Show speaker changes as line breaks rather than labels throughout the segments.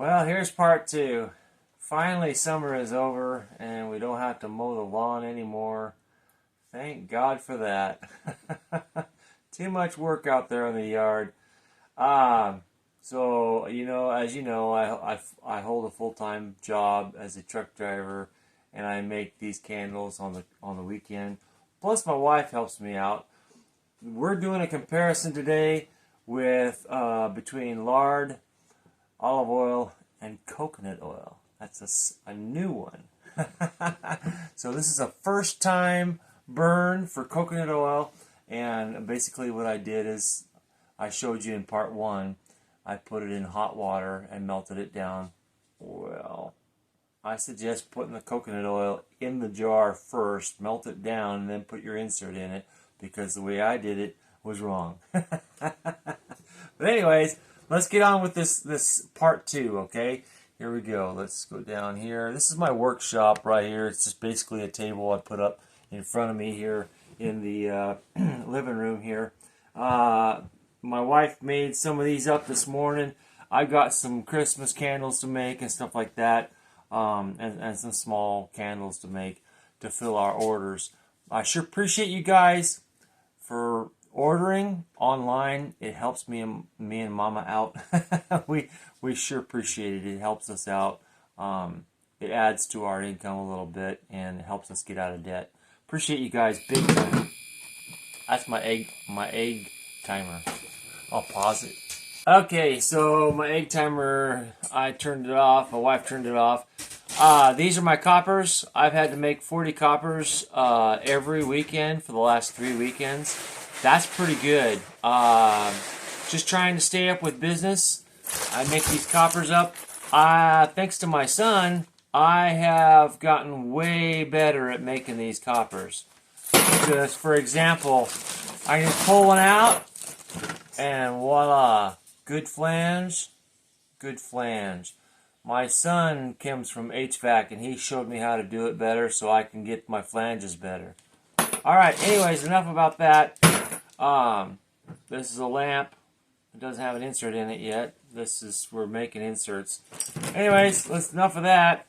Well, here's part two. Finally, summer is over and we don't have to mow the lawn anymore. Thank God for that. Too much work out there in the yard. So, as you know, I hold a full-time job as a truck driver, and I make these candles on the weekend. Plus, my wife helps me out. We're doing a comparison today with between lard, olive oil, and coconut oil. That's a new one. So this is a first time burn for coconut oil, and basically what I did is I showed you in part one. I put it in hot water and melted it down. Well, I suggest putting the coconut oil in the jar first, melt it down, and then put your insert in it, because the way I did it was wrong. But anyways, let's get on with this part two, okay? Here we go. Let's go down here. This is my workshop right here. It's just basically a table I put up in front of me here in the living room here. My wife made some of these up this morning. I got some Christmas candles to make and stuff like that, and some small candles to make to fill our orders. I sure appreciate you guys for ordering online. It helps me and Mama out. we sure appreciate it. It helps us out. It adds to our income a little bit and helps us get out of debt. Appreciate you guys big time. That's my egg timer. I'll pause it. Okay, so my egg timer, I turned it off. My wife turned it off. These are my coppers. I've had to make 40 coppers every weekend for the last 3 weekends. That's pretty good. Just trying to stay up with business. I make these coppers up. Thanks to my son, I have gotten way better at making these coppers. Just for example, I can pull one out, and voila, good flange, good flange. My son comes from HVAC, and he showed me how to do it better so I can get my flanges better. Alright, anyways, enough about that. This is a lamp. It doesn't have an insert in it yet. We're making inserts. Anyways, enough of that.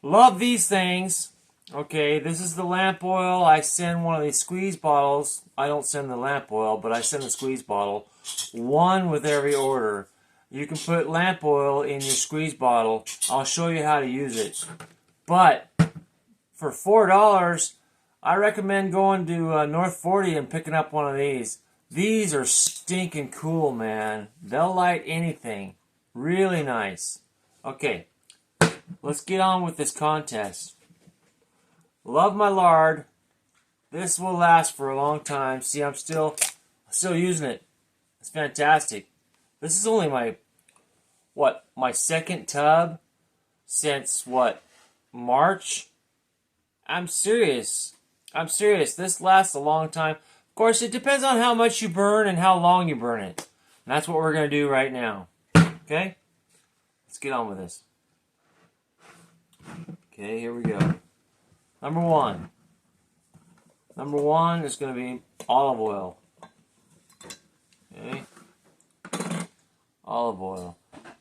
Love these things. Okay, this is the lamp oil. I send one of these squeeze bottles. I don't send the lamp oil, but I send the squeeze bottle. One with every order. You can put lamp oil in your squeeze bottle. I'll show you how to use it. But for $4, I recommend going to North 40 and picking up one of these. These are stinking cool, man. They'll light anything. Really nice. Okay, let's get on with this contest. Love my lard. This will last for a long time. See, I'm still using it. It's fantastic. This is only my second tub since March? I'm serious. This lasts a long time. Of course, it depends on how much you burn and how long you burn it. And that's what we're going to do right now. Okay? Let's get on with this. Okay, here we go. Number one. Number one is going to be olive oil. Okay? Olive oil.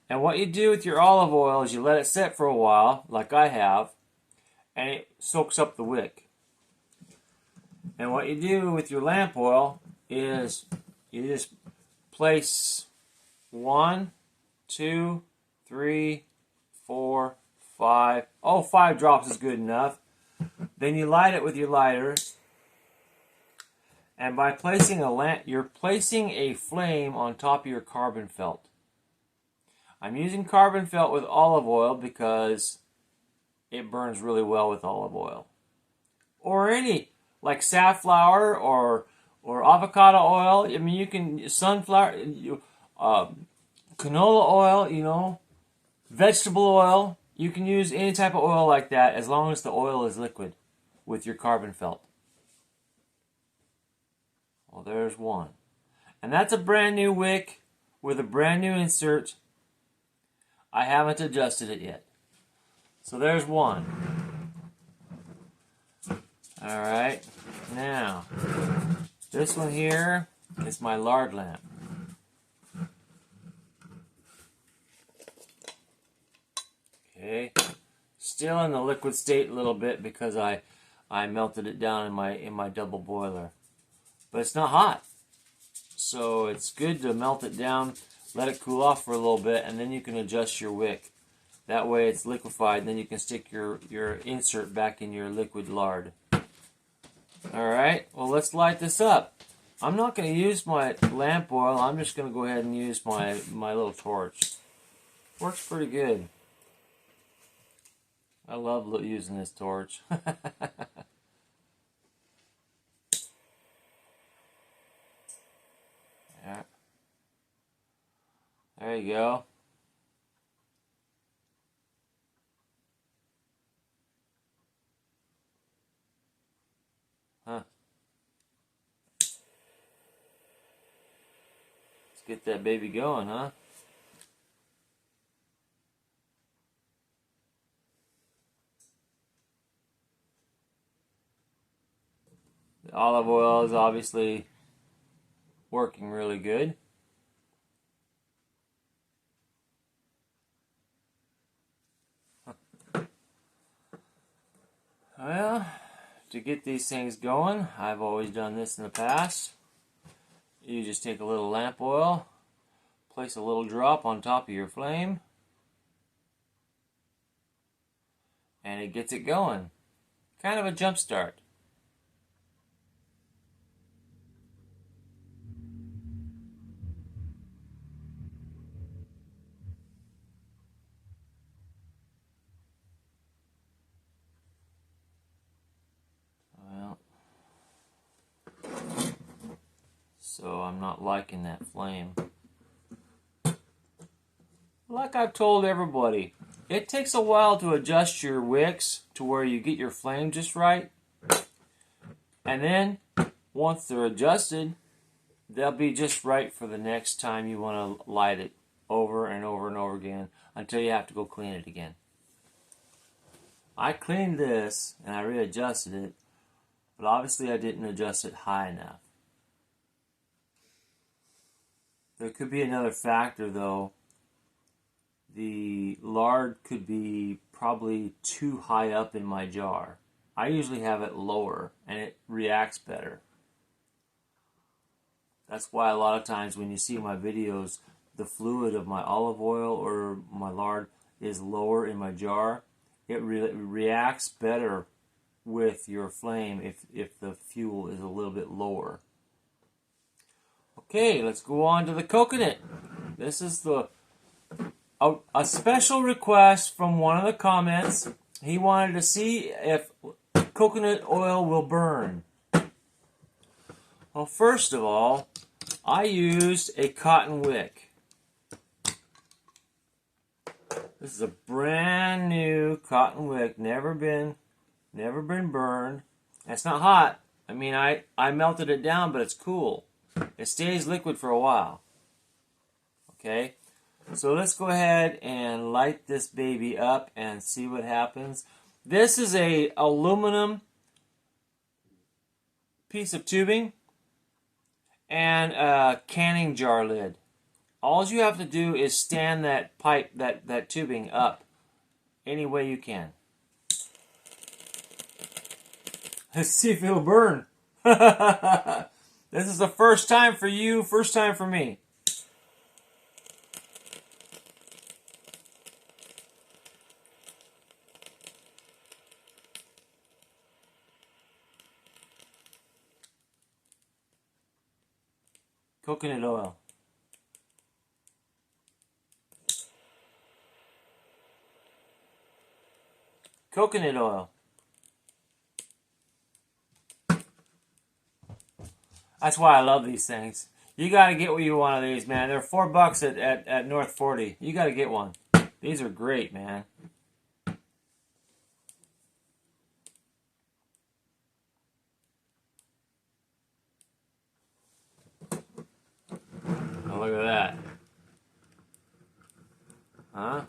And what you do with your olive oil is you let it set for a while, like I have, and it soaks up the wick. And what you do with your lamp oil is you just place 1, 2, 3, 4, 5. Oh, 5 drops is good enough. Then you light it with your lighter. And by placing a lamp, you're placing a flame on top of your carbon felt. I'm using carbon felt with olive oil because it burns really well with olive oil. Or any, like safflower or avocado oil. I mean, you can, sunflower, canola oil, vegetable oil. You can use any type of oil like that as long as the oil is liquid with your carbon felt. Well, there's one. And that's a brand new wick with a brand new insert. I haven't adjusted it yet. So there's one. Alright, now, this one here is my lard lamp. Okay, still in the liquid state a little bit because I melted it down in my double boiler, but it's not hot, so it's good to melt it down, let it cool off for a little bit, and then you can adjust your wick. That way it's liquefied, and then you can stick your insert back in your liquid lard. Alright, well, let's light this up. I'm not going to use my lamp oil. I'm just going to go ahead and use my little torch. Works pretty good. I love using this torch. Yeah. There you go. Huh. Let's get that baby going, huh? The olive oil is obviously working really good. Well, to get these things going, I've always done this in the past. You just take a little lamp oil, place a little drop on top of your flame, and it gets it going. Kind of a jump start. Well, so I'm not liking that flame. Like I've told everybody, it takes a while to adjust your wicks to where you get your flame just right. And then, once they're adjusted, they'll be just right for the next time you want to light it over and over and over again until you have to go clean it again. I cleaned this and I readjusted it, but obviously I didn't adjust it high enough. There could be another factor though. The lard could be probably too high up in my jar. I usually have it lower and it reacts better. That's why a lot of times when you see my videos, the fluid of my olive oil or my lard is lower in my jar. It reacts better with your flame if the fuel is a little bit lower. Okay, let's go on to the coconut. This is a special request from one of the comments. He wanted to see if coconut oil will burn. Well, first of all, I used a cotton wick. This is a brand new cotton wick, never been burned. It's not hot. I mean, I melted it down, but it's cool. It stays liquid for a while. Okay, so let's go ahead and light this baby up and see what happens. This is a aluminum piece of tubing and a canning jar lid. All you have to do is stand that pipe, that tubing up any way you can. Let's see if it'll burn. This is the first time for you, first time for me. Coconut oil. Coconut oil. That's why I love these things. You gotta get you one of these, man. They're $4 at North 40. You gotta get one. These are great, man. Oh, look at that. Huh?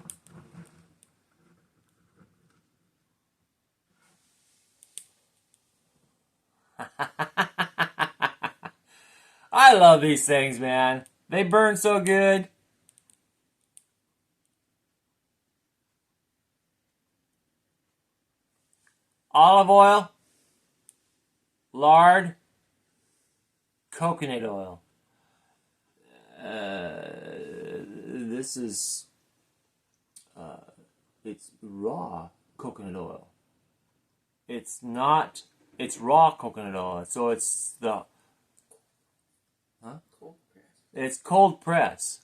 I love these things, man. They burn so good. olive oil, lard, coconut oil. This is it's raw coconut oil. It's not. It's raw coconut oil. So it's the. Huh?
Cold press.
It's cold press.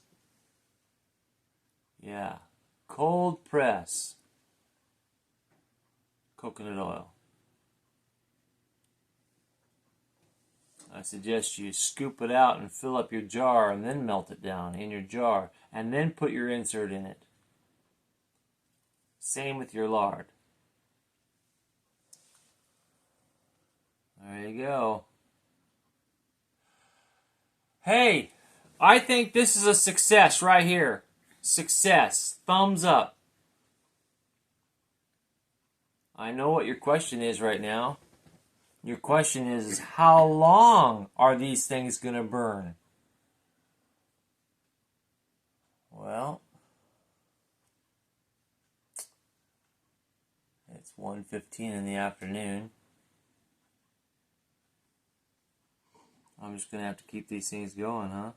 Yeah, cold press coconut oil. I suggest you scoop it out and fill up your jar and then melt it down in your jar and then put your insert in it. Same with your lard. There you go. Hey, I think this is a success right here. Success. Thumbs up. I know what your question is right now. Your question is how long are these things going to burn? Well, it's 1:15 in the afternoon. I'm just going to have to keep these things going, huh?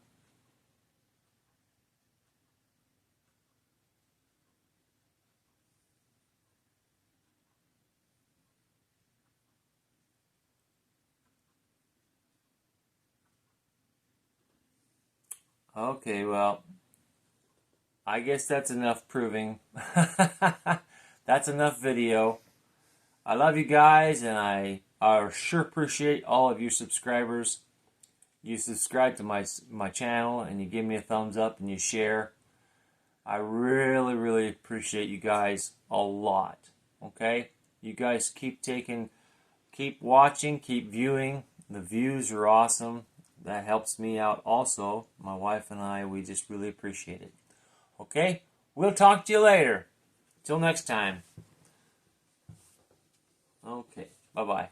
Okay, well, I guess that's enough proving. That's enough video. I love you guys, and I sure appreciate all of your subscribers. You subscribe to my channel, and you give me a thumbs up, and you share. I really, really appreciate you guys a lot. Okay? You guys keep watching, keep viewing. The views are awesome. That helps me out also. My wife and I, we just really appreciate it. Okay? We'll talk to you later. Till next time. Okay. Bye-bye.